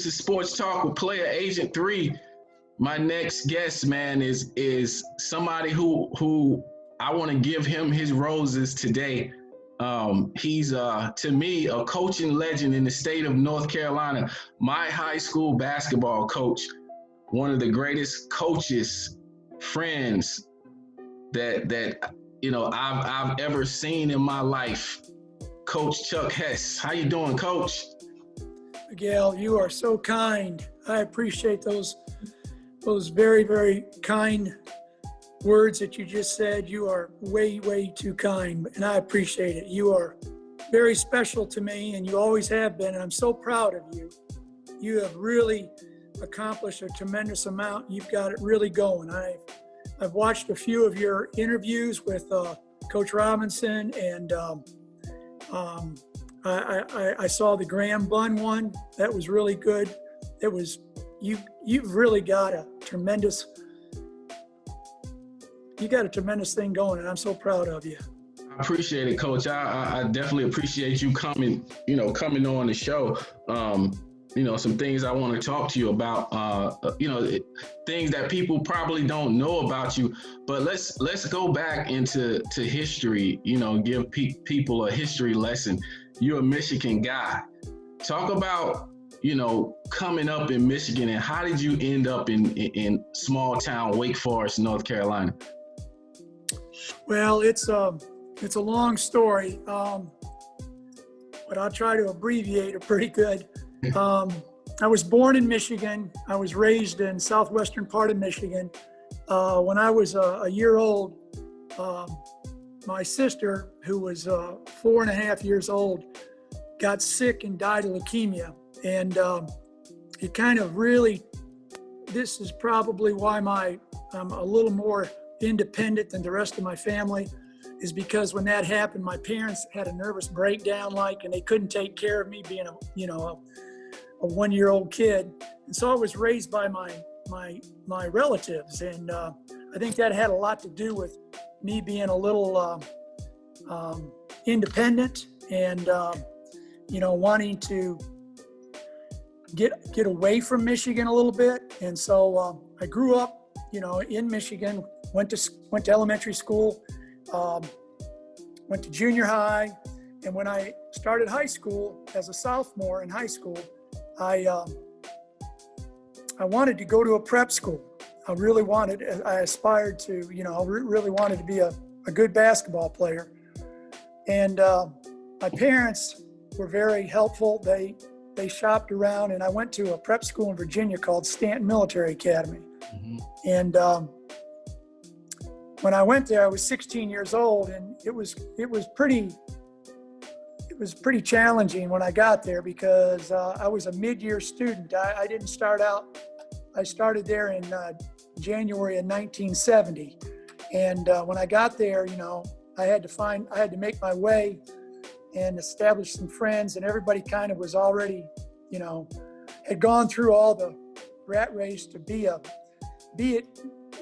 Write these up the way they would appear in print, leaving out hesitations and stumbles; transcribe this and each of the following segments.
This is Sports Talk with Player Agent 3. My next guest, man, is somebody who I want to give him his roses today. He's to me a coaching legend in the state of North Carolina. My high school basketball coach, one of the greatest coaches, friends that I've ever seen in my life. Coach Chuck Hess. How you doing, Coach? Miguel, you are so kind. I appreciate those very, very kind words that you just said. You are way, way too kind, and I appreciate it. You are very special to me, and you always have been, and I'm so proud of you. You have really accomplished a tremendous amount. You've got it really going. I've watched a few of your interviews with Coach Robinson, and I saw the Graham Bunn one. That was really good. It was you've really got a tremendous thing going, and I'm so proud of you. I appreciate it, Coach. I definitely appreciate you coming on the show. Some things I want to talk to you about, things that people probably don't know about you, but let's go back into history, give people a history lesson. You're a Michigan guy. Talk about, coming up in Michigan, and how did you end up in small town Wake Forest, North Carolina? Well, it's a long story, but I'll try to abbreviate it pretty good. I was born in Michigan. I was raised in southwestern part of Michigan. When I was a year old, my sister, who was 4.5 years old, got sick and died of leukemia. And it kind of really, this is probably why I'm a little more independent than the rest of my family, is because when that happened, my parents had a nervous breakdown, and they couldn't take care of me being a 1-year-old kid. And so I was raised by my relatives. And I think that had a lot to do with me being a little independent and, wanting to get away from Michigan a little bit. And so I grew up, in Michigan, went to elementary school, went to junior high. And when I started high school, as a sophomore in high school, I wanted to go to a prep school. I aspired to, really wanted to be a good basketball player. And my parents were very helpful. They shopped around, and I went to a prep school in Virginia called Stanton Military Academy. Mm-hmm. And when I went there, I was 16 years old, and it was pretty challenging when I got there, because I was a mid-year student. I didn't start out. I started there in January of 1970. And when I got there, I had to make my way and establish some friends, and everybody kind of was already, had gone through all the rat race to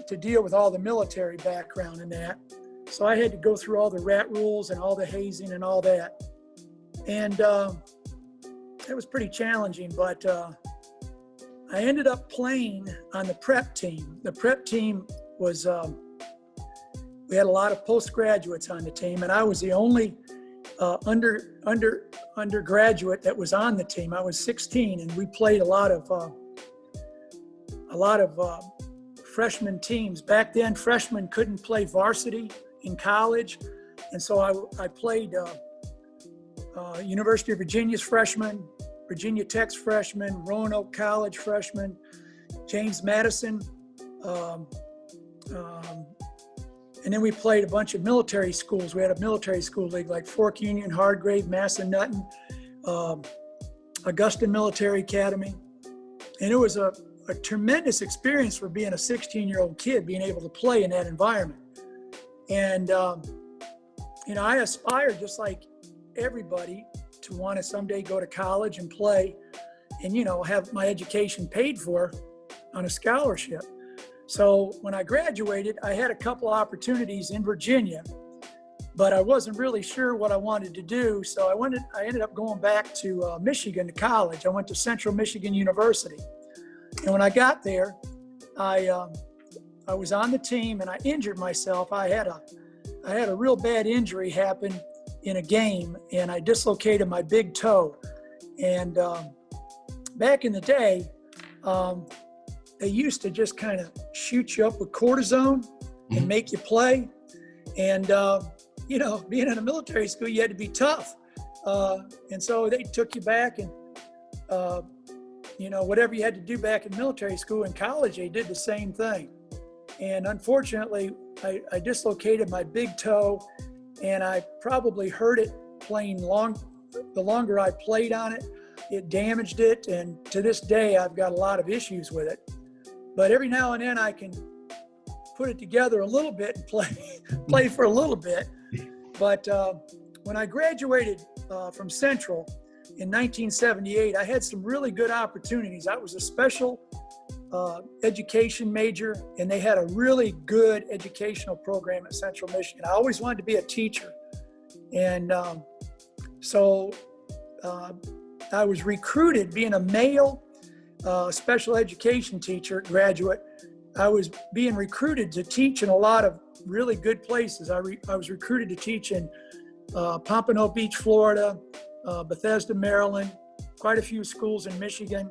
to deal with all the military background and that. So I had to go through all the rat rules and all the hazing and all that. And it was pretty challenging, but I ended up playing on the prep team. The prep team was, we had a lot of postgraduates on the team, and I was the only undergraduate that was on the team. I was 16, and we played a lot of freshman teams. Back then, freshmen couldn't play varsity in college, and so I played University of Virginia's freshman, Virginia Tech's freshman, Roanoke College freshman, James Madison, and then we played a bunch of military schools. We had a military school league like Fork Union, Hargrave, Massanutten, Augusta Military Academy. And it was a tremendous experience for being a 16-year-old kid, being able to play in that environment. And, I aspired, just like everybody, to want to someday go to college and play and, have my education paid for on a scholarship. So when I graduated, I had a couple opportunities in Virginia, but I wasn't really sure what I wanted to do. So I ended up going back to Michigan to college. I went to Central Michigan University. And when I got there, I was on the team and I injured myself. I had a real bad injury happen in a game, and I dislocated my big toe. And back in the day, they used to just kind of shoot you up with cortisone and make you play. And, you know, being in a military school, you had to be tough. And so they took you back and, you know, whatever you had to do back in military school. In college, they did the same thing. And unfortunately, I dislocated my big toe, and I probably hurt it playing the longer I played on it, it damaged it. And to this day, I've got a lot of issues with it. But every now and then I can put it together a little bit and play for a little bit. But when I graduated from Central in 1978, I had some really good opportunities. I was a special education major, and they had a really good educational program at Central Michigan. I always wanted to be a teacher. And so I was recruited, being a male special education teacher, graduate. I was being recruited to teach in a lot of really good places. I was recruited to teach in Pompano Beach, Florida, Bethesda, Maryland, quite a few schools in Michigan,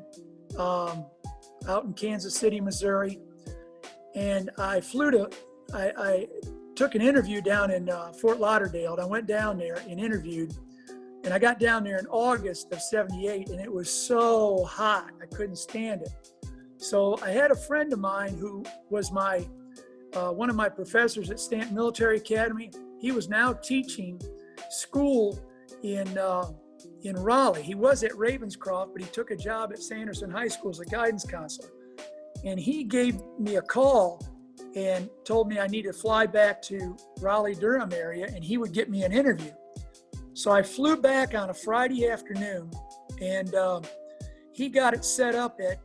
out in Kansas City, Missouri. And I took an interview down in Fort Lauderdale. I went down there and interviewed. And I got down there in August of '78, and it was so hot, I couldn't stand it. So I had a friend of mine who was one of my professors at Stanton Military Academy. He was now teaching school in Raleigh. He was at Ravenscroft, but he took a job at Sanderson High School as a guidance counselor. And he gave me a call and told me I needed to fly back to Raleigh-Durham area, and he would get me an interview. So I flew back on a Friday afternoon, and he got it set up at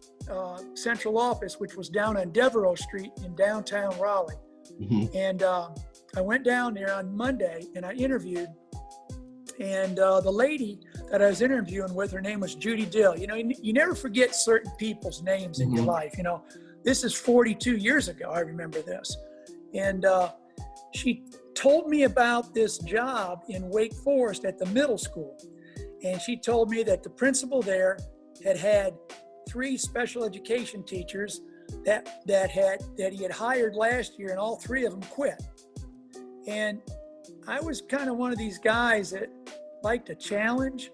central office, which was down on Devereaux Street in downtown Raleigh. Mm-hmm. And I went down there on Monday and I interviewed. And the lady that I was interviewing with, her name was Judy Dill. You know, you never forget certain people's names in your life. You know, this is 42 years ago. I remember this. And she told me about this job in Wake Forest at the middle school. And she told me that the principal there had 3 special education teachers that he had hired last year, and all 3 of them quit. And I was kind of one of these guys that liked a challenge.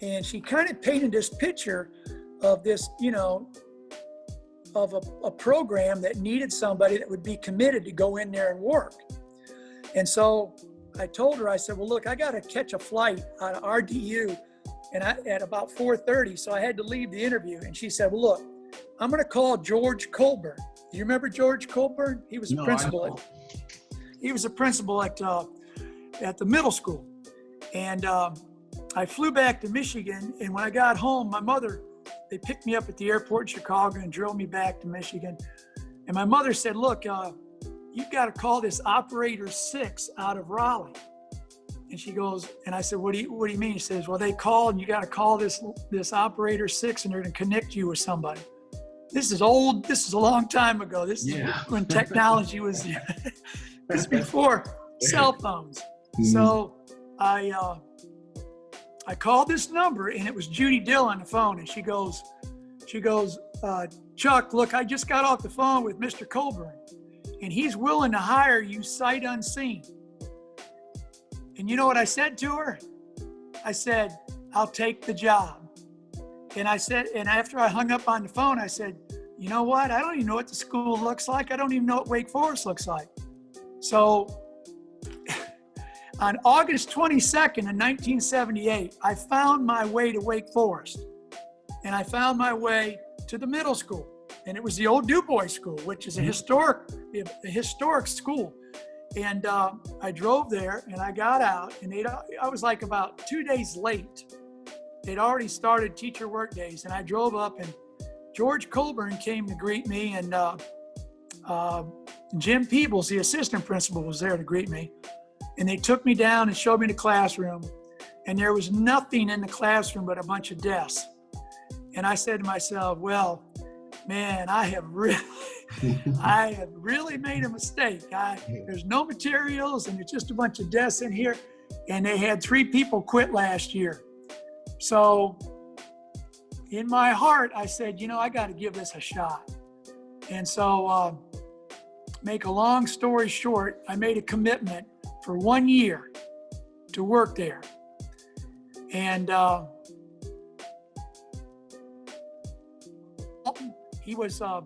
And she kind of painted this picture of this, you know, of a program that needed somebody that would be committed to go in there and work. And so I told her, I said, well, look, I got to catch a flight out of RDU and at about 4:30. So I had to leave the interview. And she said, well, look, I'm going to call George Colburn. Do you remember George Colburn? He was a principal. He was a principal at the middle school. And I flew back to Michigan. And when I got home, my mother, they picked me up at the airport in Chicago and drove me back to Michigan. And my mother said, look, you've got to call this operator 6 out of Raleigh. And she goes, and I said, what do you mean? She says, well, they called and you got to call this operator 6 and they're going to connect you with somebody. This is old. This is a long time ago. This is when technology was, this is before cell phones. Mm-hmm. So I called this number and it was Judy Dill on the phone. And she goes, Chuck, look, I just got off the phone with Mr. Colburn and he's willing to hire you sight unseen. And you know what I said to her? I said, I'll take the job. And I said, and after I hung up on the phone, I said, you know what? I don't even know what the school looks like. I don't even know what Wake Forest looks like. So on August 22nd in 1978, I found my way to Wake Forest. And I found my way to the middle school. And it was the old Du Bois School, which is a historic school. And I drove there and I got out and I was like about 2 days late. They'd already started teacher work days and I drove up and George Colburn came to greet me and Jim Peebles, the assistant principal, was there to greet me. And they took me down and showed me the classroom. And there was nothing in the classroom but a bunch of desks. And I said to myself, well, man, I have really made a mistake. There's no materials and it's just a bunch of desks in here. And they had 3 people quit last year. So in my heart, I said, I got to give this a shot. And so make a long story short, I made a commitment for 1 year to work there. And he was a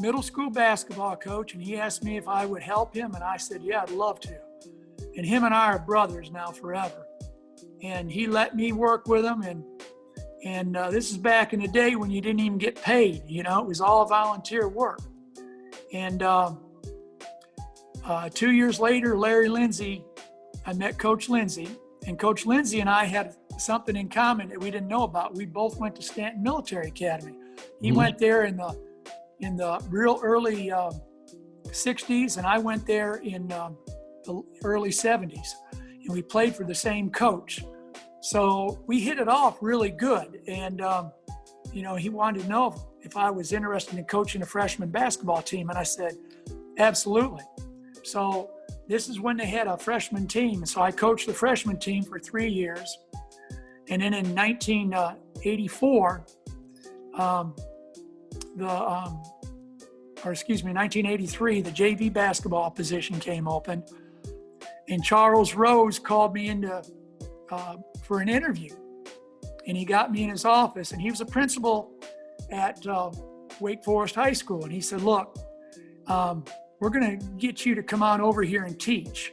middle school basketball coach, and he asked me if I would help him, and I said, yeah, I'd love to. And him and I are brothers now forever. And he let me work with him, and this is back in the day when you didn't even get paid. It was all volunteer work. And 2 years later, Larry Lindsay, I met Coach Lindsay, and Coach Lindsay and I had something in common that we didn't know about. We both went to Stanton Military Academy. He went there in the real early 60s, and I went there in the early 70s, and we played for the same coach. So we hit it off really good. And, he wanted to know if I was interested in coaching a freshman basketball team. And I said, absolutely. So this is when they had a freshman team. So I coached the freshman team for 3 years. And then in 1984, 1983, the JV basketball position came open. And Charles Rose called me into for an interview. And he got me in his office, and he was a principal at Wake Forest High School. And he said, look, we're going to get you to come on over here and teach.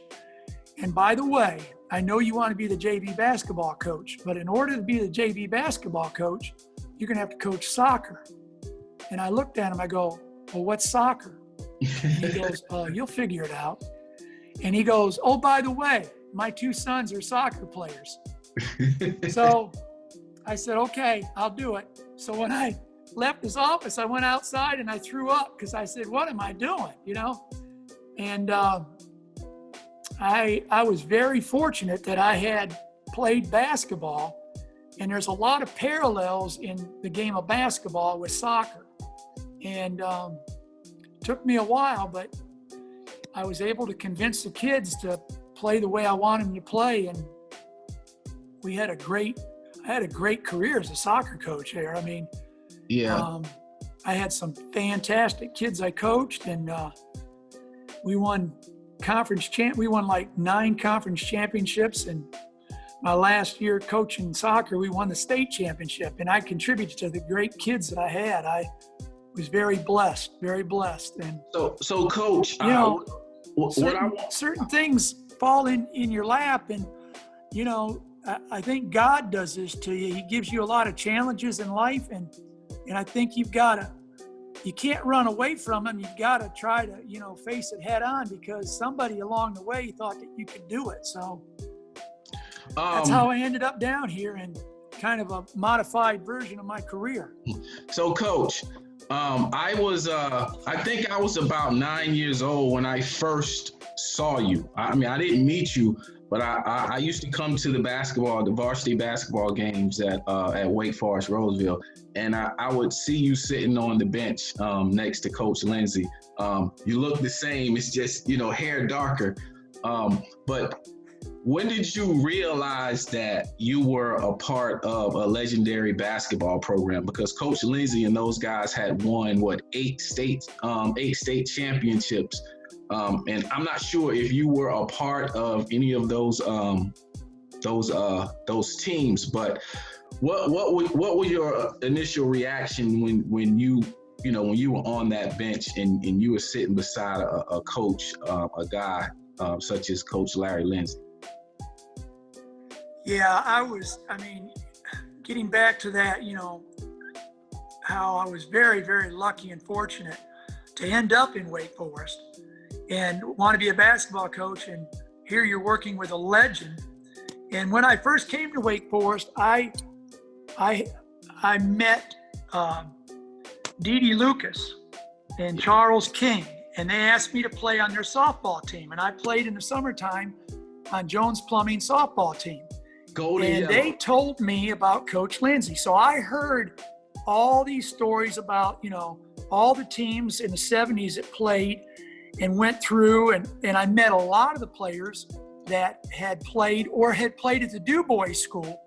And by the way, I know you want to be the JV basketball coach, but in order to be the JV basketball coach, you're going to have to coach soccer. And I looked at him, I go, well, what's soccer? He goes, you'll figure it out. And he goes, oh, by the way, my 2 sons are soccer players. So I said, okay, I'll do it. So when I left his office, I went outside and I threw up because I said, what am I doing? And I was very fortunate that I had played basketball, and there's a lot of parallels in the game of basketball with soccer. And it took me a while, but I was able to convince the kids to play the way I want them to play. And I had a great career as a soccer coach there. I mean, yeah. I had some fantastic kids I coached, and we won like 9 conference championships. And my last year coaching soccer, we won the state championship, and I contributed to the great kids that I had. I was very blessed. And so Coach, certain things fall in your lap, and I think God does this to you. He gives you a lot of challenges in life, and I think you can't run away from them. You've got to try to, face it head on, because somebody along the way thought that you could do it. So that's how I ended up down here, and kind of a modified version of my career. So Coach, I think I was about 9 years old when I first saw you. I mean, I didn't meet you, but I used to come to the varsity basketball games at Wake Forest Rolesville, and I would see you sitting on the bench next to Coach Lindsay. You look the same, it's just, hair darker. But when did you realize that you were a part of a legendary basketball program? Because Coach Lindsay and those guys had won, 8 state championships. And I'm not sure if you were a part of any of those teams, but what was your initial reaction when you were on that bench and you were sitting beside a coach, a guy such as Coach Larry Lindsay? Yeah, getting back to that, how I was very, very lucky and fortunate to end up in Wake Forest and want to be a basketball coach, and here you're working with a legend. And when I first came to Wake Forest, I met Dee Dee Lucas and Charles King and they asked me to play on their softball team. And I played in the summertime on Jones Plumbing softball team. And they told me about Coach Lindsey. So I heard all these stories about, all the teams in the 70s that played and went through, and I met a lot of the players that had played or had played at the Du Bois School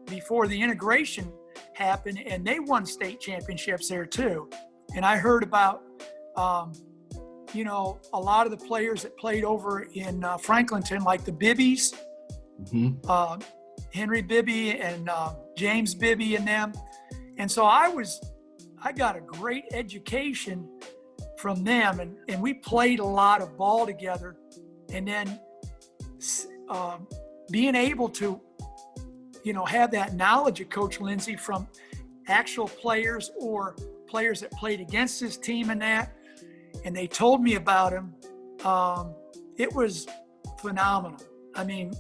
before the integration happened, and they won state championships there too. And I heard about, a lot of the players that played over in Franklinton, like the Bibbies, Henry Bibby and James Bibby and them. And so I got a great education from them, and we played a lot of ball together. And then being able to, have that knowledge of Coach Lindsey from actual players or players that played against his team and that, and they told me about him, it was phenomenal. I mean,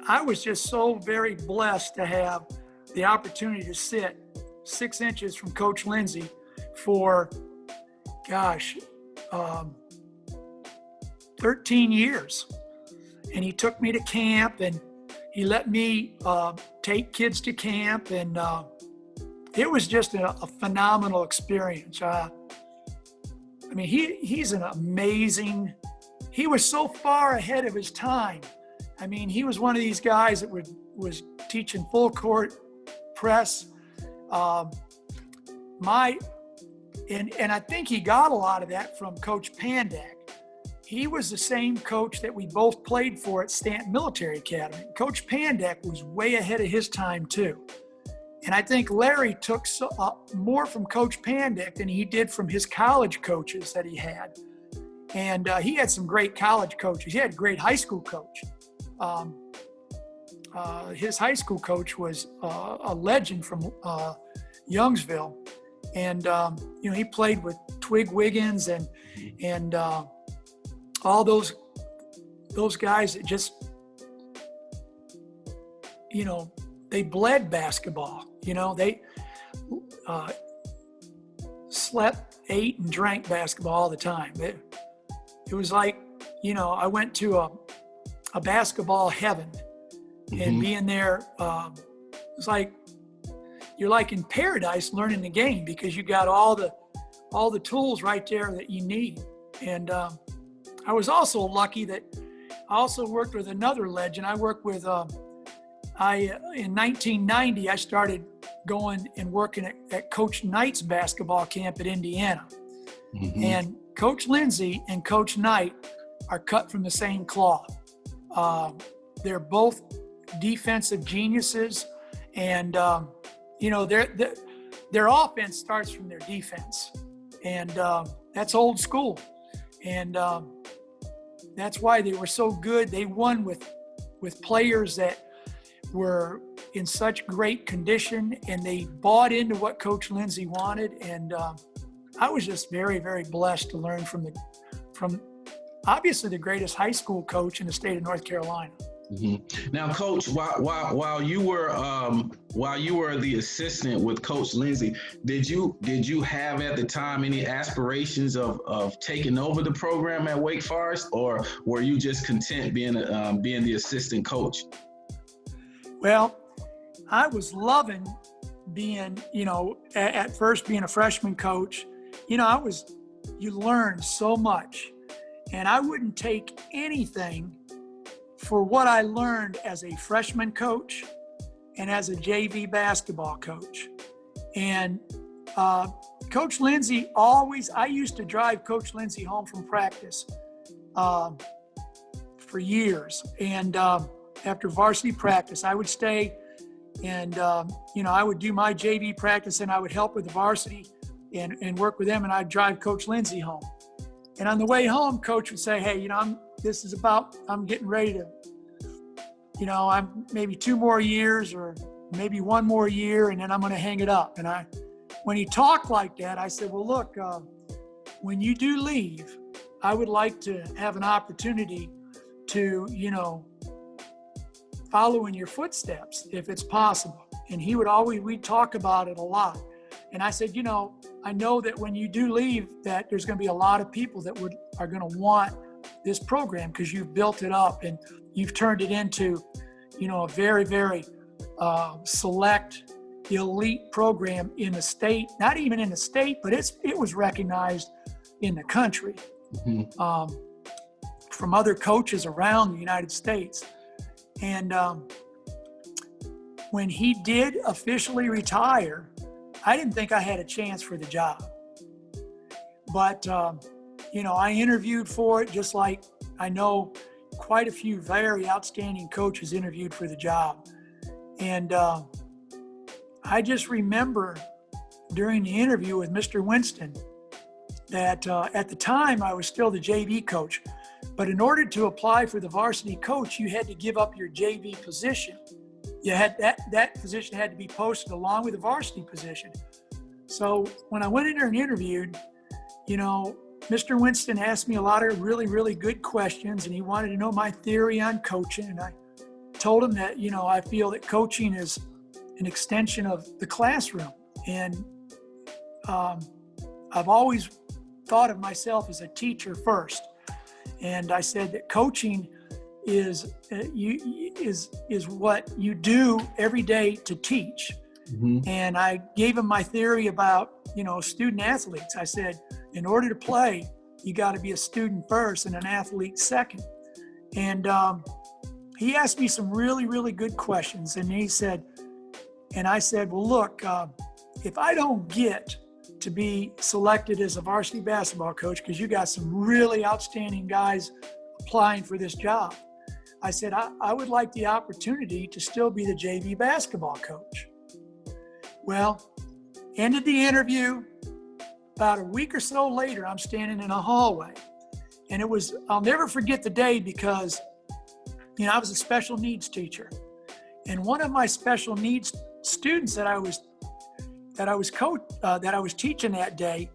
I was just so very blessed to have the opportunity to sit 6 inches from Coach Lindsey for, 13 years. And he took me to camp, and he let me take kids to camp, and it was just a phenomenal experience. He's an amazing, he was so far ahead of his time. I mean, he was one of these guys that was teaching full court press. And I think he got a lot of that from Coach Pandak. He was the same coach that we both played for at Stanton Military Academy. Coach Pandak was way ahead of his time too. And I think Larry took more from Coach Pandak than he did from his college coaches that he had. And he had some great college coaches. He had a great high school coach. His high school coach was a legend from Youngsville. And, he played with Twig Wiggins and all those guys that just, they bled basketball. They slept, ate, and drank basketball all the time. It was like, I went to a basketball heaven, and being there, it's like you're like in paradise learning the game, because you got all the tools right there that you need. And I was also lucky that I also worked with another legend. I worked with in 1990, I started going and working at Coach Knight's basketball camp at Indiana. And Coach Lindsey and Coach Knight are cut from the same cloth. They're both defensive geniuses, and their offense starts from their defense, and that's old school. And that's why they were so good. They won with players that were in such great condition, and they bought into what Coach Lindsey wanted. And I was just very, very blessed to learn from obviously the greatest high school coach in the state of North Carolina. Now, Coach, while you were the assistant with Coach Lindsey, did you have at the time any aspirations of taking over the program at Wake Forest, or were you just content being the assistant coach? Well, I was loving being, at first being a freshman coach. You learn so much, and I wouldn't take anything for what I learned as a freshman coach and as a JV basketball coach. And Coach Lindsey I used to drive Coach Lindsey home from practice for years. And after varsity practice, I would stay and, I would do my JV practice, and I would help with the varsity and work with them, and I'd drive Coach Lindsey home. And on the way home, Coach would say, hey, I'm getting ready to, I'm maybe 2 more years or maybe 1 more year, and then I'm going to hang it up. And when he talked like that, I said, well, look, when you do leave, I would like to have an opportunity to, follow in your footsteps if it's possible. And we'd talk about it a lot. And I said, I know that when you do leave, that there's going to be a lot of people that are going to want this program because you've built it up and you've turned it into, a very, very select, elite program in the state. Not even in the state, but it was recognized in the country from other coaches around the United States. And when he did officially retire, I didn't think I had a chance for the job. But, I interviewed for it just like I know quite a few very outstanding coaches interviewed for the job. And I just remember during the interview with Mr. Winston that at the time I was still the JV coach. But in order to apply for the varsity coach, you had to give up your JV position. You had that position had to be posted along with the varsity position. So when I went in there and interviewed, Mr. Winston asked me a lot of really, really good questions, and he wanted to know my theory on coaching. And I told him that, I feel that coaching is an extension of the classroom. And I've always thought of myself as a teacher first. And I said that coaching is what you do every day to teach. Mm-hmm. And I gave him my theory about, student athletes. I said, in order to play, you got to be a student first and an athlete second. And he asked me some really, really good questions. And I said, well, look, if I don't get to be selected as a varsity basketball coach, because you got some really outstanding guys applying for this job, I said, I would like the opportunity to still be the JV basketball coach. Well, ended the interview. About a week or so later, I'm standing in a hallway. And I'll never forget the day because, I was a special needs teacher. And one of my special needs students that I was teaching that day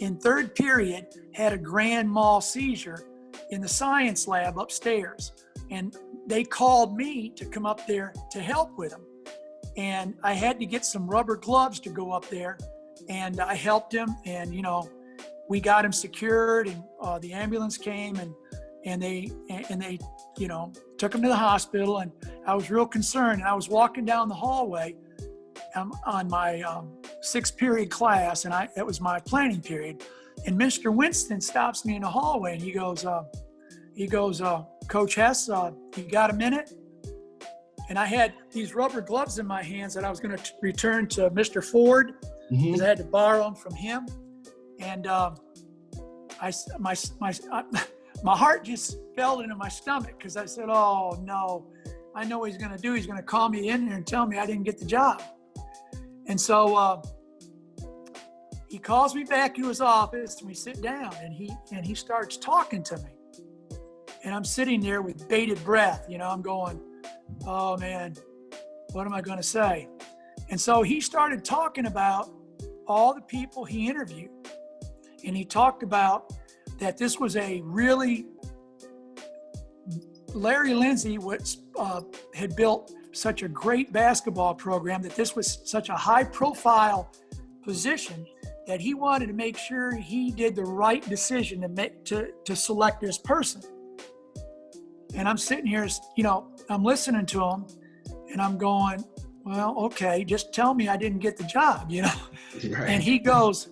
in third period had a grand mal seizure in the science lab upstairs. And they called me to come up there to help with him. And I had to get some rubber gloves to go up there. And I helped him, and we got him secured, and the ambulance came, and they took him to the hospital. And I was real concerned. And I was walking down the hallway on my sixth period class, and that was my planning period. And Mr. Winston stops me in the hallway, and he goes, Coach Hess, you got a minute? And I had these rubber gloves in my hands that I was going to return to Mr. Ford, because I had to borrow them from him. And my heart just fell into my stomach, because I said, oh no, I know what he's going to do. He's going to call me in here and tell me I didn't get the job. And so he calls me back to his office, and we sit down, and he starts talking to me. And I'm sitting there with bated breath. I'm going, oh man, what am I going to say? And so he started talking about all the people he interviewed. And he talked about that this was a really, Larry Lindsay had built such a great basketball program, that this was such a high profile position that he wanted to make sure he did the right decision to select this person. And I'm sitting here, I'm listening to him, and I'm going, well, okay, just tell me I didn't get the job, Right. And he goes,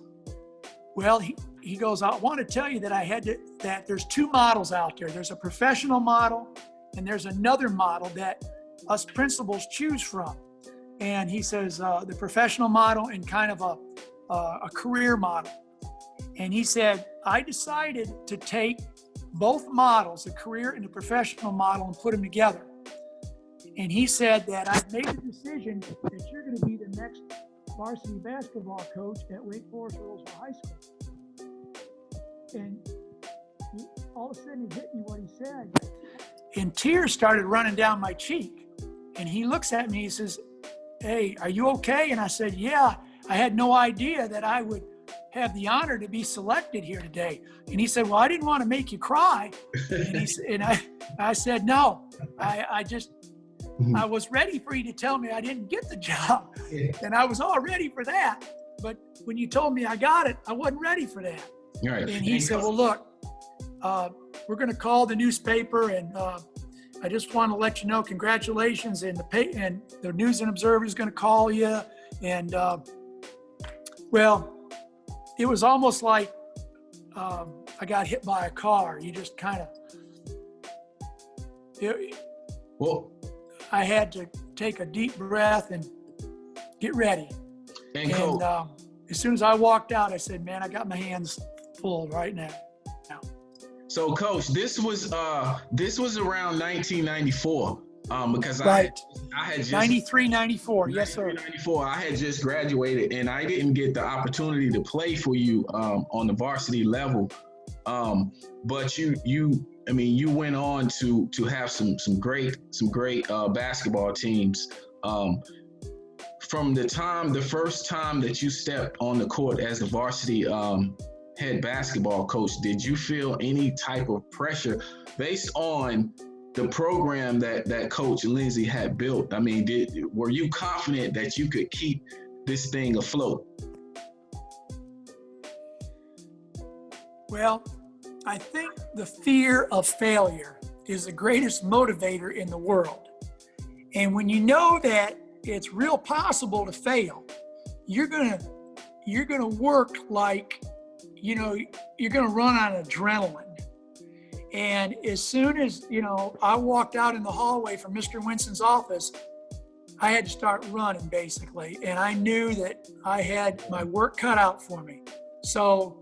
well, he goes, I want to tell you that there's two models out there. There's a professional model, and there's another model that us principals choose from. And he says, the professional model and kind of a career model. And he said, I decided to take both models, the career and the professional model, and put them together. And he said that I've made the decision that you're going to be the next varsity basketball coach at Wake Forest Rolesville High School. And all of a sudden it hit me what he said. And tears started running down my cheek. And he looks at me, he says, hey, are you okay? And I said, yeah, I had no idea that I would have the honor to be selected here today. And he said, well, I didn't want to make you cry. And I said, no, I was ready for you to tell me I didn't get the job. And I was all ready for that. but when you told me I got it, I wasn't ready for that. Right. And he said, well, look, we're going to call the newspaper, and I just want to let you know, congratulations, and the News and Observer is going to call you. And well, it was almost like I got hit by a car. You just kind of, Well, I had to take a deep breath and get ready. And as soon as I walked out, I said, man, I got my hands full right now. So, Coach, this was around 1994, because right. I had just 93, 94, yes sir. 94. I had just graduated, and I didn't get the opportunity to play for you on the varsity level. But you went on to have some great basketball teams. From the first time that you stepped on the court as the varsity head basketball coach, did you feel any type of pressure based on the program that Coach Lindsay had built? I mean, were you confident that you could keep this thing afloat? Well, I think the fear of failure is the greatest motivator in the world. And when you know that it's real possible to fail, you're gonna work like, you're gonna run on adrenaline. And as soon as, I walked out in the hallway from Mr. Winston's office, I had to start running basically. And I knew that I had my work cut out for me. So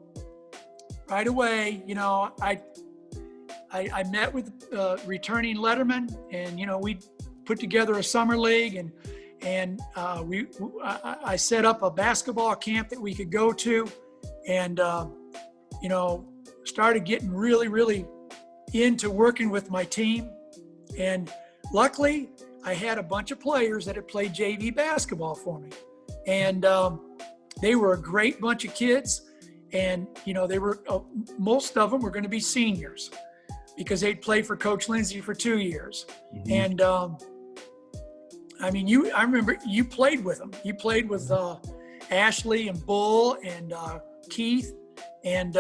right away, I met with returning letterman, and, we put together a summer league, and I set up a basketball camp that we could go to, and, started getting really, really into working with my team. And luckily, I had a bunch of players that had played JV basketball for me. And they were a great bunch of kids. And, they were, most of them were going to be seniors because they'd played for Coach Lindsay for 2 years. Mm-hmm. And, I remember you played with them. You played with Ashley and Bull and Keith and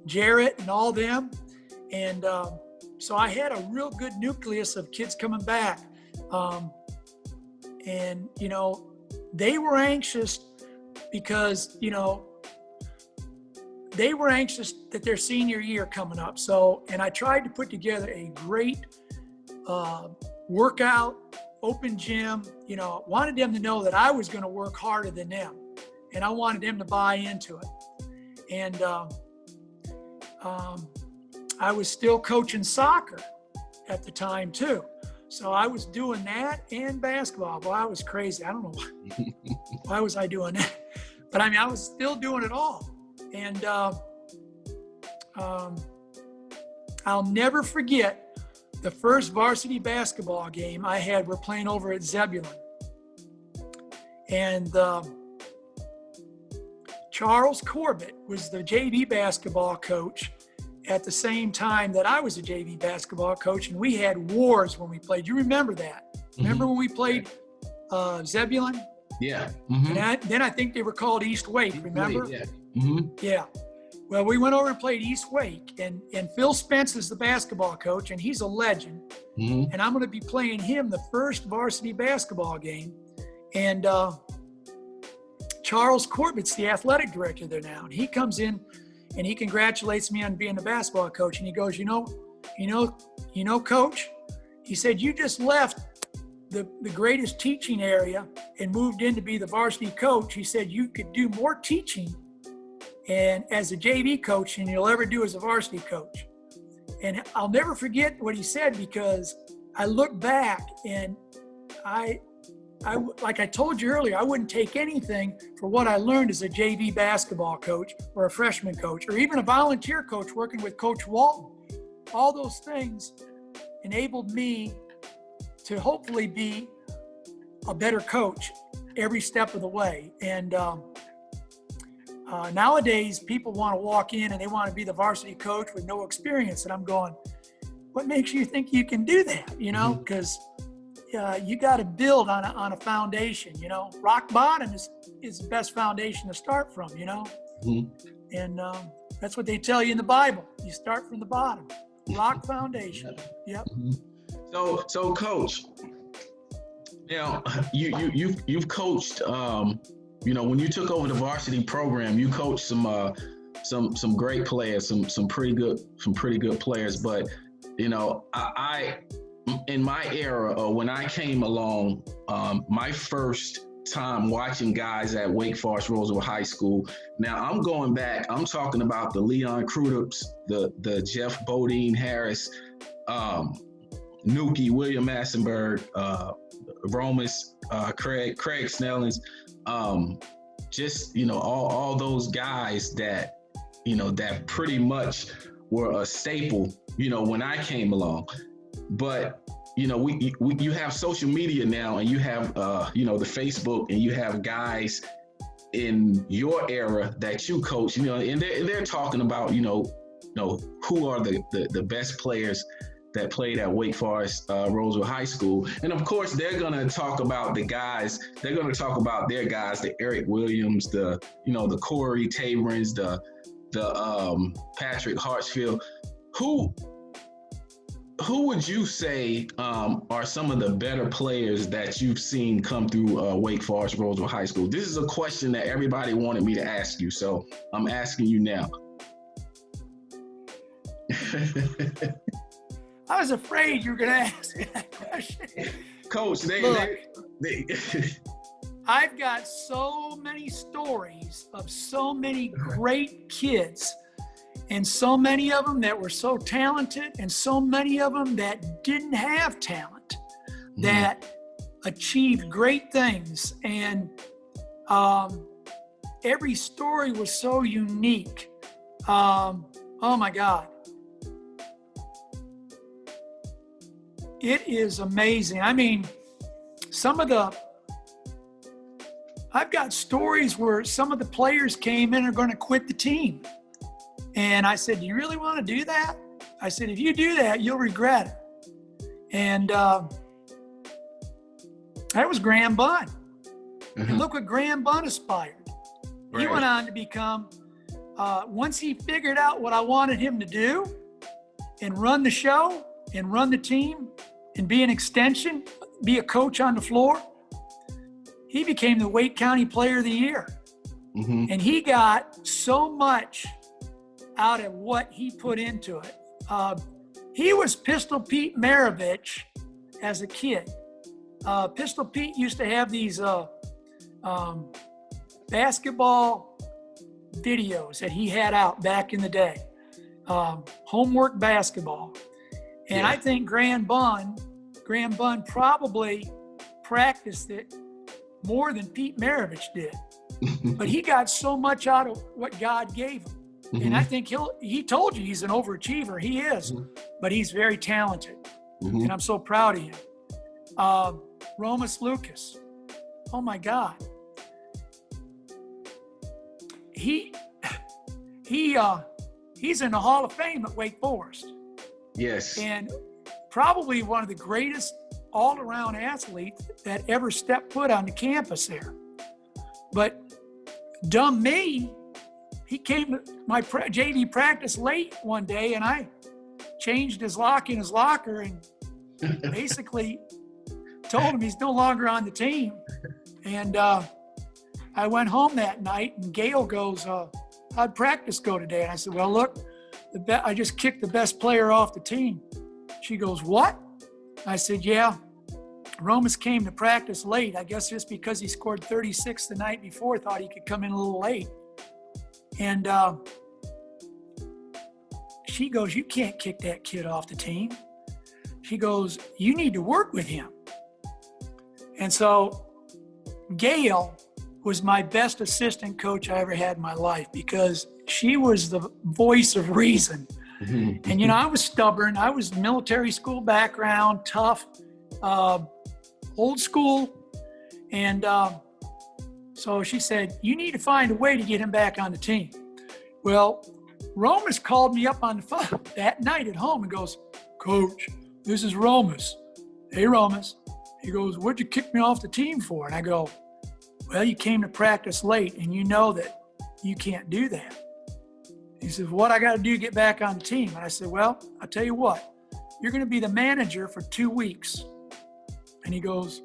Jarrett and all them. And so I had a real good nucleus of kids coming back. And, they were anxious because, they were anxious that their senior year coming up. So, and I tried to put together a great workout, open gym. Wanted them to know that I was going to work harder than them, and I wanted them to buy into it. And I was still coaching soccer at the time too. So I was doing that and basketball. Boy, I was crazy. I don't know why was I doing that? But I was still doing it all. And I'll never forget the first varsity basketball game I had. We're playing over at Zebulon. And Charles Corbett was the JV basketball coach at the same time that I was a JV basketball coach. And we had wars when we played. You remember that? Mm-hmm. Remember when we played Zebulon? Yeah. Mm-hmm. And then I think they were called East Wake, remember? Yeah. Mm-hmm. Yeah. Well, we went over and played East Wake, and Phil Spence is the basketball coach, and he's a legend. Mm-hmm. And I'm going to be playing him the first varsity basketball game. And Charles Corbett's the athletic director there now, and he comes in and he congratulates me on being the basketball coach. And he goes, you know, coach, he said, you just left the greatest teaching area and moved in to be the varsity coach. He said, you could do more teaching and as a JV coach than you'll ever do as a varsity coach. And I'll never forget what he said, because I look back and I like I told you earlier, I wouldn't take anything for what I learned as a JV basketball coach or a freshman coach or even a volunteer coach working with Coach Walton. All those things enabled me to hopefully be a better coach every step of the way. And nowadays, people want to walk in and they want to be the varsity coach with no experience. And I'm going, what makes you think you can do that? You know, because you got to build on a foundation, you know. Rock bottom is the best foundation to start from, you know. And that's what they tell you in the Bible. You start from the bottom, rock foundation. Yep. So Coach, you know, you've coached, you know, when you took over the varsity program, you coached some great players, some pretty good players. But you know, I in my era, when I came along, my first time watching guys at Wake Forest Rolesville High School. Now I'm going back. I'm talking about the Leon Crudups, the Jeff Bodine Harris, Nuki, William Massenberg, Romus, Craig Snellings, just, you know, all those guys that, you know, that pretty much were a staple, you know, when I came along. But, you know, you have social media now, and you have, you know, the Facebook, and you have guys in your era that you coach, you know, and they're talking about, you know, who are the best players that played at Wake Forest Rolesville High School. And of course, they're going to talk about the guys, they're going to talk about their guys, the Eric Williams, the Corey Taverns, the Patrick Hartsfield. Who would you say are some of the better players that you've seen come through Wake Forest Rolesville High School? This is a question that everybody wanted me to ask you, so I'm asking you now. I was afraid you were going to ask me that question. Coach, I've got so many stories of so many great kids, and so many of them that were so talented, and so many of them that didn't have talent, that achieved great things. And every story was so unique. Oh my God. It is amazing. I mean, I've got stories where some of the players came in and are going to quit the team. And I said, do you really want to do that? I said, if you do that, you'll regret it. And that was Graham Bunn. And look what Graham Bunn aspired. Right. He went on to become, once he figured out what I wanted him to do and run the show and run the team and be an extension, be a coach on the floor, he became the Wake County Player of the Year. And he got so much out of what he put into it. He was Pistol Pete Maravich as a kid. Pistol Pete used to have these basketball videos that he had out back in the day, homework basketball. And I think Graham Bunn probably practiced it more than Pete Maravich did. But he got so much out of what God gave him. And I think he told you he's an overachiever. He is, but he's very talented. And I'm so proud of him. Romus Lucas. Oh my God. He's in the Hall of Fame at Wake Forest. Yes. And probably one of the greatest all-around athletes that ever stepped foot on the campus there. But dumb me, he came to my JV practice late one day, and I changed his lock in his locker and basically told him he's no longer on the team. And I went home that night, and Gail goes, how'd practice go today? And I said, well, look, I just kicked the best player off the team. She goes, what? I said, yeah. Romus came to practice late. I guess just because he scored 36 the night before, thought he could come in a little late. And she goes, you can't kick that kid off the team. She goes, you need to work with him. And so Gail was my best assistant coach I ever had in my life, because she was the voice of reason. And, you know, I was stubborn. I was military school background, tough, old school. And so she said, you need to find a way to get him back on the team. Well, Romus called me up on the phone that night at home and goes, Coach, this is Romus. Hey, Romus. He goes, "What'd you kick me off the team for?" And I go, "Well, you came to practice late and you know that you can't do that." He says, "What I got to do to get back on the team?" And I said, "Well, I'll tell you what, you're going to be the manager for 2 weeks. And he goes,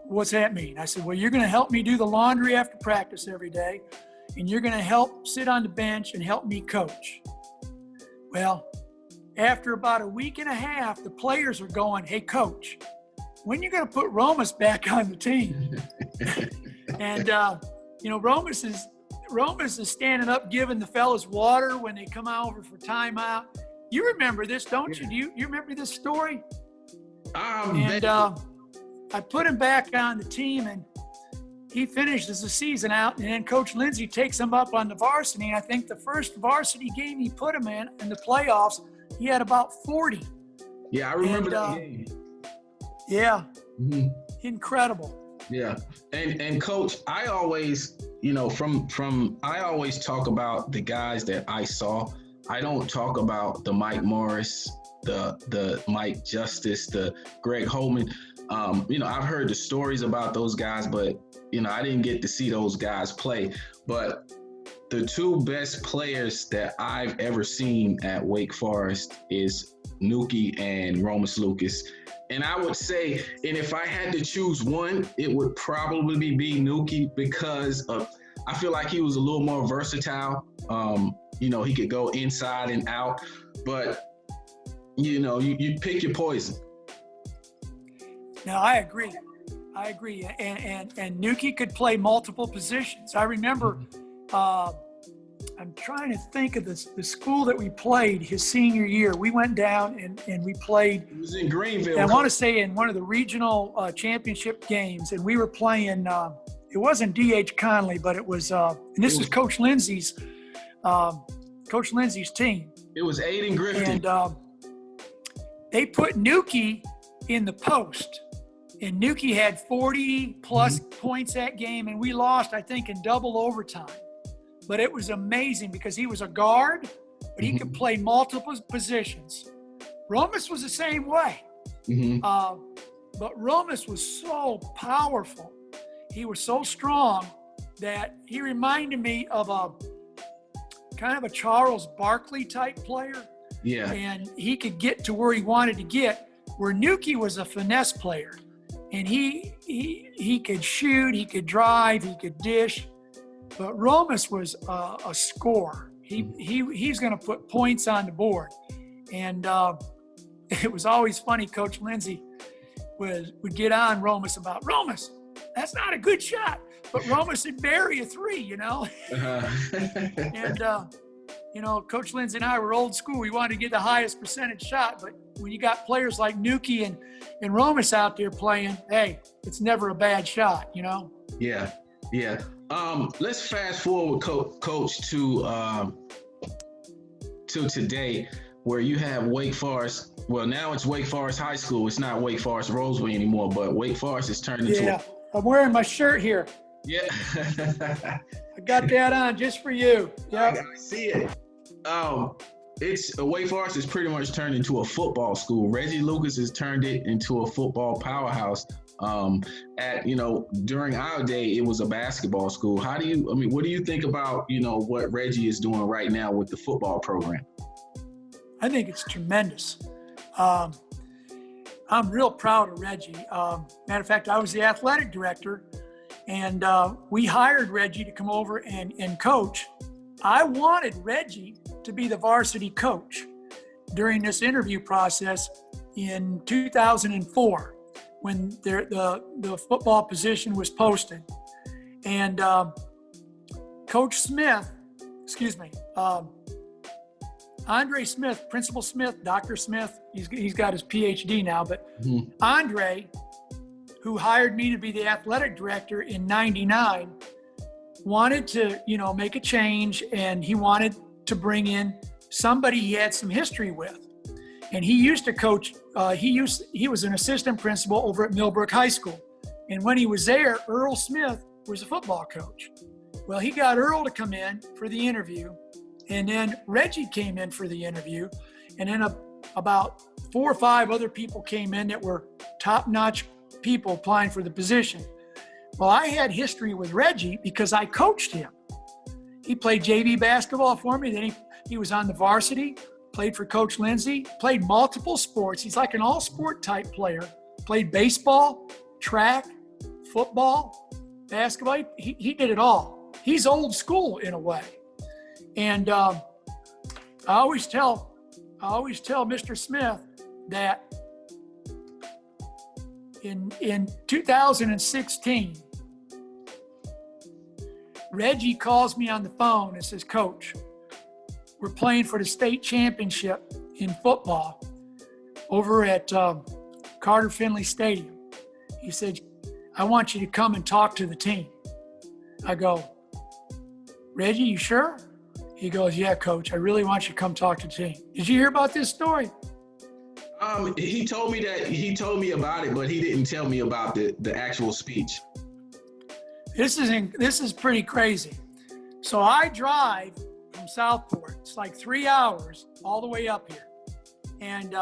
"What's that mean?" I said, "Well, you're going to help me do the laundry after practice every day, and you're going to help sit on the bench and help me coach." Well, after about a week and a half, the players are going, "Hey, coach, when are you going to put Romas back on the team?" And, Romas is standing up giving the fellas water when they come over for timeout. You remember this, don't you? You remember this story? I put him back on the team, and he finishes the season out, and then Coach Lindsay takes him up on the varsity. And I think the first varsity game he put him in the playoffs, he had about 40. Yeah, I remember that game. Yeah, incredible. Yeah, and Coach, I always, I always talk about the guys that I saw. I don't talk about the Mike Morris, the Mike Justice, the Greg Holman. I've heard the stories about those guys, but, I didn't get to see those guys play. But the two best players that I've ever seen at Wake Forest is Nuki and Romas Lucas. And I would say, and if I had to choose one, it would probably be Nuki, because I feel like he was a little more versatile. He could go inside and out, but, you pick your poison. No, I agree. And Nuki could play multiple positions. I remember, I'm trying to think of the school that we played his senior year. We went down and we played. It was in Greenville. I want to say in one of the regional championship games, and we were playing. It wasn't D.H. Conley, but it was. And this is Coach Lindsay's team. It was Aiden Griffin. And they put Nuki in the post. And Nuki had 40 plus points that game, and we lost, I think, in double overtime. But it was amazing because he was a guard, but he could play multiple positions. Romas was the same way. But Romas was so powerful. He was so strong that he reminded me of a kind of a Charles Barkley type player. Yeah. And he could get to where he wanted to get, where Nuki was a finesse player. And he could shoot, he could drive, he could dish, but Romas was a scorer. He's going to put points on the board. And it was always funny. Coach Lindsay would get on Romas about, "Romas, that's not a good shot." But Romas would bury a three, And Coach Lindsay and I were old school. We wanted to get the highest percentage shot, but when you got players like Nuki and Romas out there playing, hey, it's never a bad shot, Yeah. Let's fast forward, Coach, to today, where you have Wake Forest. Well, now it's Wake Forest High School. It's not Wake Forest Rolesville anymore, but Wake Forest is turned into. Yeah, I'm wearing my shirt here. Yeah. I got that on just for you. Yeah, I see it. It's Wake Forest has pretty much turned into a football school. Reggie Lucas has turned it into a football powerhouse. During our day, it was a basketball school. What do you think about, what Reggie is doing right now with the football program? I think it's tremendous. I'm real proud of Reggie. Matter of fact, I was the athletic director, and we hired Reggie to come over and coach. I wanted Reggie to be the varsity coach during this interview process in 2004 when the football position was posted. And Coach Smith, Andre Smith, Principal Smith, Dr. Smith, he's got his PhD now, but Andre, who hired me to be the athletic director in '99, wanted to, make a change, and he wanted to bring in somebody he had some history with. And he used to coach, he was an assistant principal over at Millbrook High School. And when he was there, Earl Smith was a football coach. Well, he got Earl to come in for the interview, and then Reggie came in for the interview, and then about 4 or 5 other people came in that were top-notch people applying for the position. Well, I had history with Reggie because I coached him. He played JV basketball for me. Then he was on the varsity, played for Coach Lindsay, played multiple sports. He's like an all-sport type player. Played baseball, track, football, basketball. He did it all. He's old school in a way. And I always tell Mr. Smith that in 2016, Reggie calls me on the phone and says, Coach, we're playing for the state championship in football over at Carter Finley Stadium. He said, I want you to come and talk to the team. I go, Reggie, you sure? He goes, yeah, Coach, I really want you to come talk to the team. Did you hear about this story? He told me about it, but he didn't tell me about the actual speech. This is pretty crazy. So I drive from Southport. It's like 3 hours all the way up here. And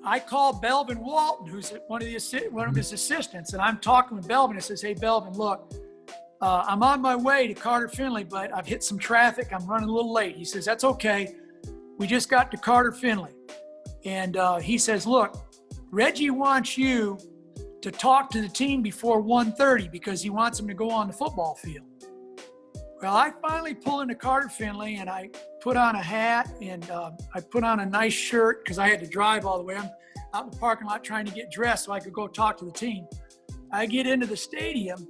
I call Belvin Walton, who's one of his assistants, and I'm talking with Belvin. I says, hey, Belvin, look, I'm on my way to Carter Finley, but I've hit some traffic. I'm running a little late. He says, that's okay. We just got to Carter Finley. And he says, look, Reggie wants you to talk to the team before 1:30 because he wants them to go on the football field. Well, I finally pull into Carter Finley and I put on a hat and I put on a nice shirt because I had to drive all the way. I'm out in the parking lot trying to get dressed so I could go talk to the team. I get into the stadium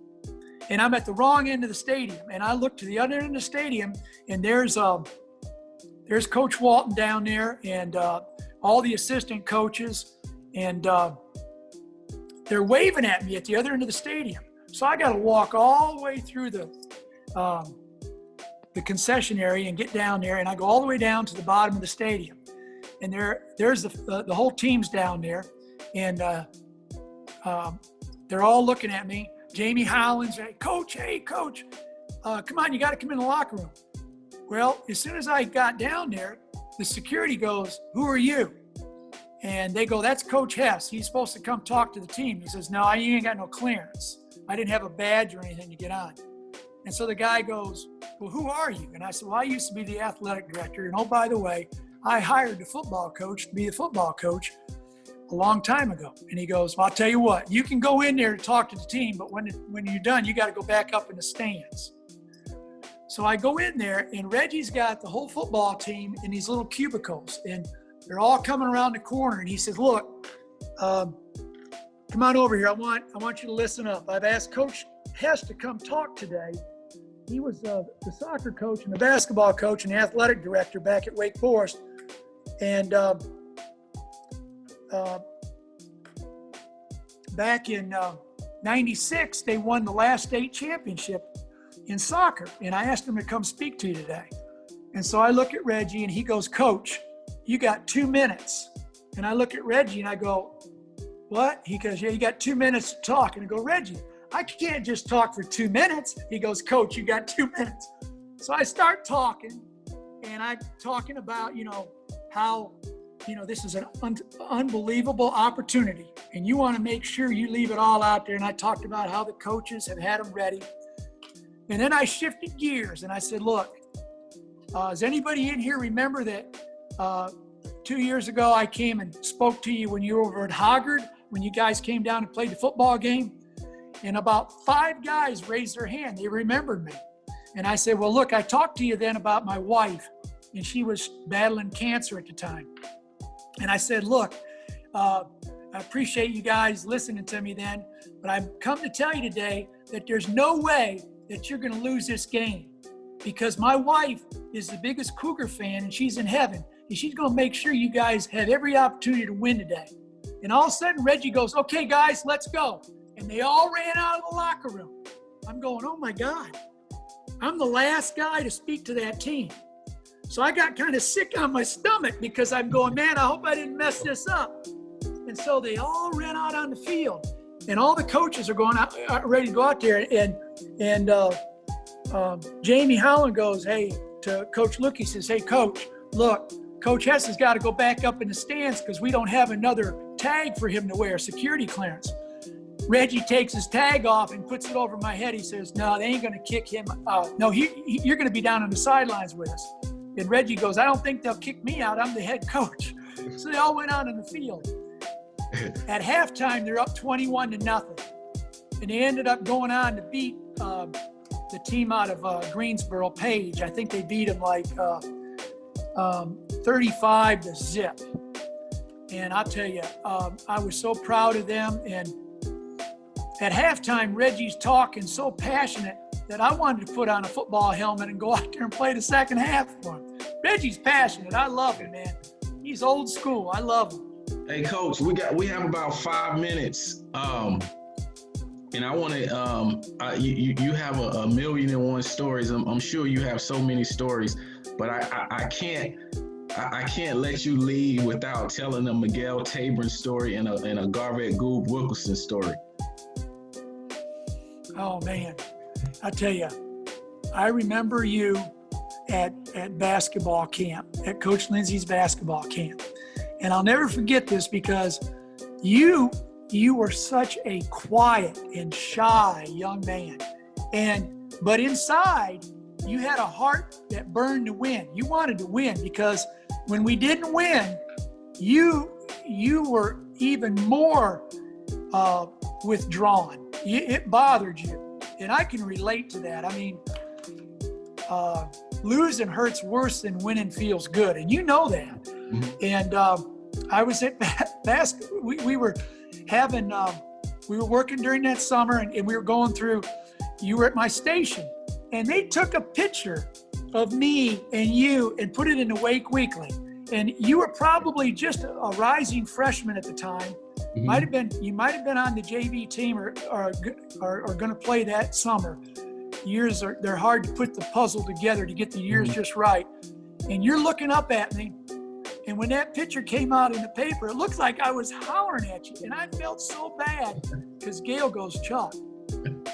and I'm at the wrong end of the stadium. And I look to the other end of the stadium and there's Coach Walton down there and all the assistant coaches, and they're waving at me at the other end of the stadium. So I got to walk all the way through the concession area and get down there, and I go all the way down to the bottom of the stadium. And there's the whole team's down there, and they're all looking at me. Jamie Howland's, hey, Coach, come on, you got to come in the locker room. Well, as soon as I got down there, the security goes, who are you? And they go, that's Coach Hess. He's supposed to come talk to the team. He says, no, I ain't got no clearance. I didn't have a badge or anything to get on. And so the guy goes, well, who are you? And I said, well, I used to be the athletic director. And oh, by the way, I hired the football coach to be the football coach a long time ago. And he goes, well, I'll tell you what, you can go in there to talk to the team, but when you're done, you got to go back up in the stands. So I go in there, and Reggie's got the whole football team in these little cubicles, and they're all coming around the corner. And he says, look, come on over here. I want you to listen up. I've asked Coach Hess to come talk today. He was the soccer coach and the basketball coach and the athletic director back at Wake Forest. And back in 96, they won the last state championship in soccer. And I asked him to come speak to you today. And so I look at Reggie and he goes, Coach, you got 2 minutes. And I look at Reggie and I go, what? He goes, yeah, you got 2 minutes to talk. And I go, Reggie, I can't just talk for 2 minutes. He goes, Coach, you got 2 minutes. So I start talking, and I'm talking about, how, this is an unbelievable opportunity, and you want to make sure you leave it all out there. And I talked about how the coaches have had them ready. And then I shifted gears and I said, look, does anybody in here remember that 2 years ago I came and spoke to you when you were over at Hoggard, when you guys came down and played the football game? And about 5 guys raised their hand. They remembered me. And I said, well, look, I talked to you then about my wife, and she was battling cancer at the time. And I said, look, I appreciate you guys listening to me then, but I've come to tell you today that there's no way that you're going to lose this game, because my wife is the biggest Cougar fan, and she's in heaven, and she's going to make sure you guys have every opportunity to win today. And all of a sudden, Reggie goes, okay, guys, let's go. And they all ran out of the locker room. I'm going, oh my God, I'm the last guy to speak to that team. So I got kind of sick on my stomach because I'm going, man, I hope I didn't mess this up. And so they all ran out on the field, and all the coaches are going out, ready to go out there. And Jamie Howland goes, hey, to Coach Luke, he says, hey, Coach, look, Coach Hess has got to go back up in the stands because we don't have another tag for him to wear, security clearance. Reggie takes his tag off and puts it over my head. He says, no, they ain't going to kick him out. No, you're going to be down on the sidelines with us. And Reggie goes, I don't think they'll kick me out. I'm the head coach. So they all went out in the field. At halftime, they're up 21-0. And they ended up going on to beat the team out of Greensboro, Page. I think they beat them like 35-0. And I'll tell you, I was so proud of them. And at halftime, Reggie's talking so passionate that I wanted to put on a football helmet and go out there and play the second half for him. Reggie's passionate. I love him, man. He's old school. I love him. Hey, Coach, we have about 5 minutes. And I want to, you have a million and one stories. I'm sure you have so many stories, but I can't let you leave without telling a Miguel Tabron story and a Garvette Goob Wilkerson story. Oh man, I tell you, I remember you at basketball camp, at Coach Lindsay's basketball camp. And I'll never forget this because you were such a quiet and shy young man. But inside, you had a heart that burned to win. You wanted to win because when we didn't win, you were even more withdrawn. It bothered you. And I can relate to that. I mean, losing hurts worse than winning feels good. And you know that. Mm-hmm. And I was at basketball. We were working during that summer and we were going through, you were at my station and they took a picture of me and you and put it in the Wake Weekly. And you were probably just a rising freshman at the time. Mm-hmm. You might have been on the JV team or going to play that summer. They're hard to put the puzzle together to get the years mm-hmm. just right. And you're looking up at me. And when that picture came out in the paper, it looked like I was hollering at you. And I felt so bad because Gail goes, Chuck,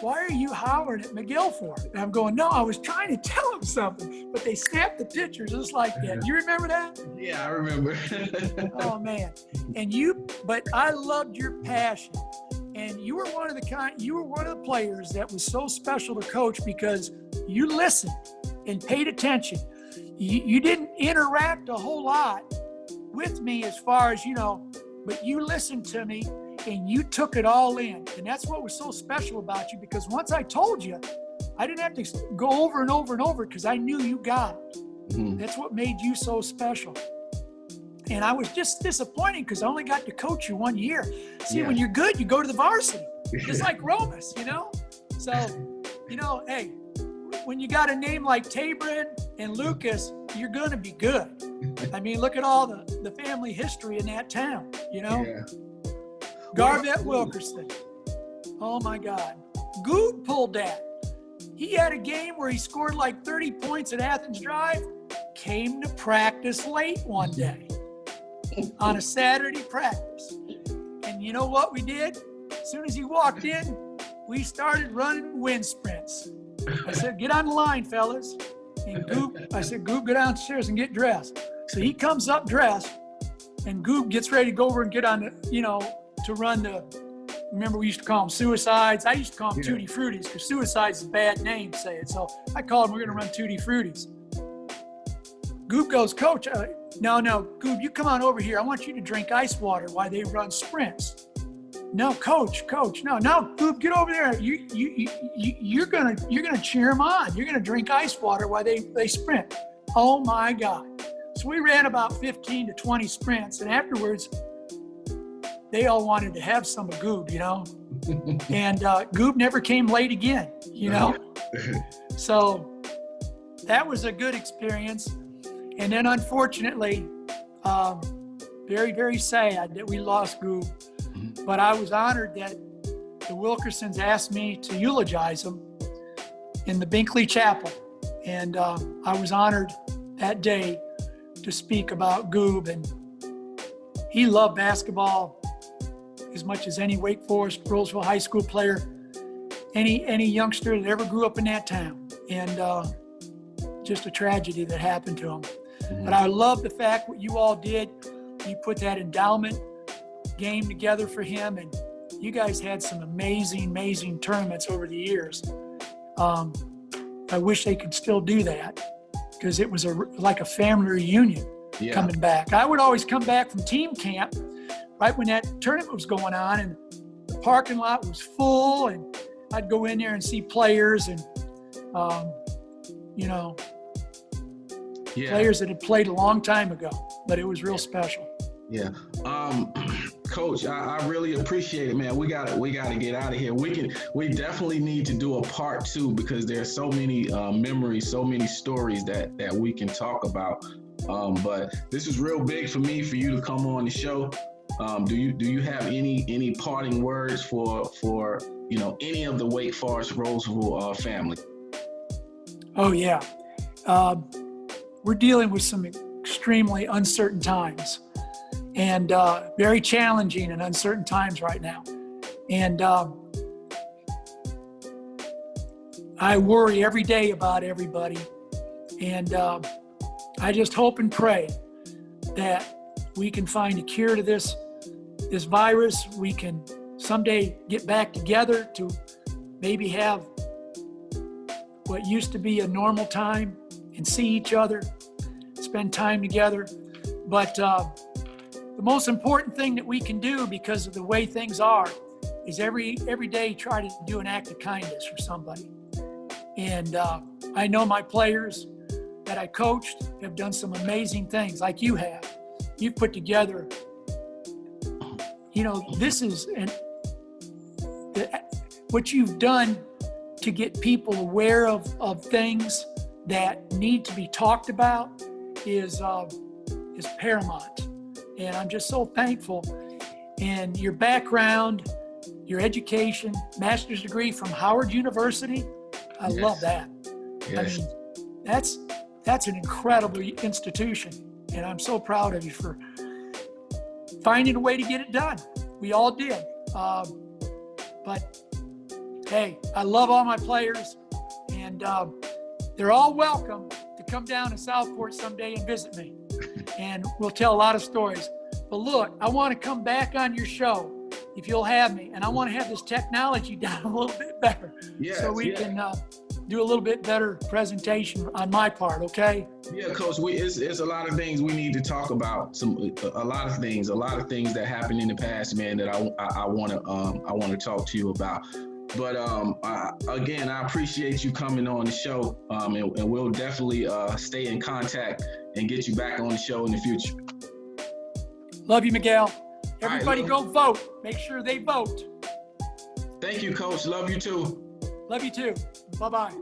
why are you hollering at Miguel for it? And I'm going, no, I was trying to tell him something. But they snapped the pictures just like that. Do you remember that? Yeah, I remember. Oh, man. But I loved your passion. And you were one of the players that was so special to coach because you listened and paid attention. You didn't interact a whole lot with me as far as, but you listened to me and you took it all in. And that's what was so special about you because once I told you, I didn't have to go over and over and over because I knew you got it. Mm-hmm. That's what made you so special. And I was just disappointed because I only got to coach you 1 year. See, When you're good, you go to the varsity, just like Romas, So, hey, when you got a name like Tabron and Lucas, you're going to be good. I mean, look at all the family history in that town, Yeah. Garvette Wilkerson. Oh, my God. Goob pulled that. He had a game where he scored like 30 points at Athens Drive, came to practice late one day on a Saturday practice. And you know what we did? As soon as he walked in, we started running wind sprints. I said, get on the line, fellas. And Goob, go downstairs and get dressed. So he comes up dressed, and Goob gets ready to go over and get on the, to run remember we used to call them suicides. I used to call them Tutti Fruttis because suicides is a bad name, say it. So I called them, we're going to run Tutti Fruttis. Goob goes, Coach, no, Goob, you come on over here. I want you to drink ice water while they run sprints. No, Coach, no, Goob, get over there. You're gonna cheer them on. You're gonna drink ice water while they sprint. Oh my God! So we ran about 15 to 20 sprints, and afterwards, they all wanted to have some of Goob, And Goob never came late again, So that was a good experience. And then, unfortunately, very, very sad that we lost Goob. But I was honored that the Wilkersons asked me to eulogize him in the Binkley Chapel. And I was honored that day to speak about Goob. And he loved basketball as much as any Wake Forest Rolesville High School player, any youngster that ever grew up in that town. And just a tragedy that happened to him. Mm-hmm. But I love the fact what you all did. You put that endowment game together for him. And you guys had some amazing tournaments over the years. I wish they could still do that, because it was like a family reunion coming back. I would always come back from team camp right when that tournament was going on, and the parking lot was full, and I'd go in there and see players and, players that had played a long time ago, but it was real special. Yeah. Coach, I really appreciate it, man. We got to get out of here. We definitely need to do a part 2, because there's so many memories, so many stories that we can talk about. But this is real big for me, for you to come on the show. Do you have any parting words for any of the Wake Forest Rolesville family? Oh yeah. We're dealing with some extremely uncertain times, and very challenging and uncertain times right now. And I worry every day about everybody. And I just hope and pray that we can find a cure to this virus. We can someday get back together to maybe have what used to be a normal time and see each other, spend time together. But the most important thing that we can do, because of the way things are, is every day try to do an act of kindness for somebody. And I know my players that I coached have done some amazing things, like you have. You've put together, this is what you've done to get people aware of things that need to be talked about is paramount. And I'm just so thankful. And your background, your education, master's degree from Howard University, I love that. Yes. I mean, that's an incredible institution. And I'm so proud of you for finding a way to get it done. We all did. But hey, I love all my players, and they're all welcome to come down to Southport someday and visit me. And we'll tell a lot of stories. But look, I want to come back on your show if you'll have me, and I want to have this technology down a little bit better, so we can do a little bit better presentation on my part. Okay? Yeah, Coach. It's a lot of things we need to talk about. A lot of things that happened in the past, man, that I want to talk to you about. But again, I appreciate you coming on the show, and we'll definitely stay in contact and get you back on the show in the future. Love you, Miguel. Everybody go vote. Make sure they vote. Thank you, Coach. Love you too. Love you too. Bye-bye.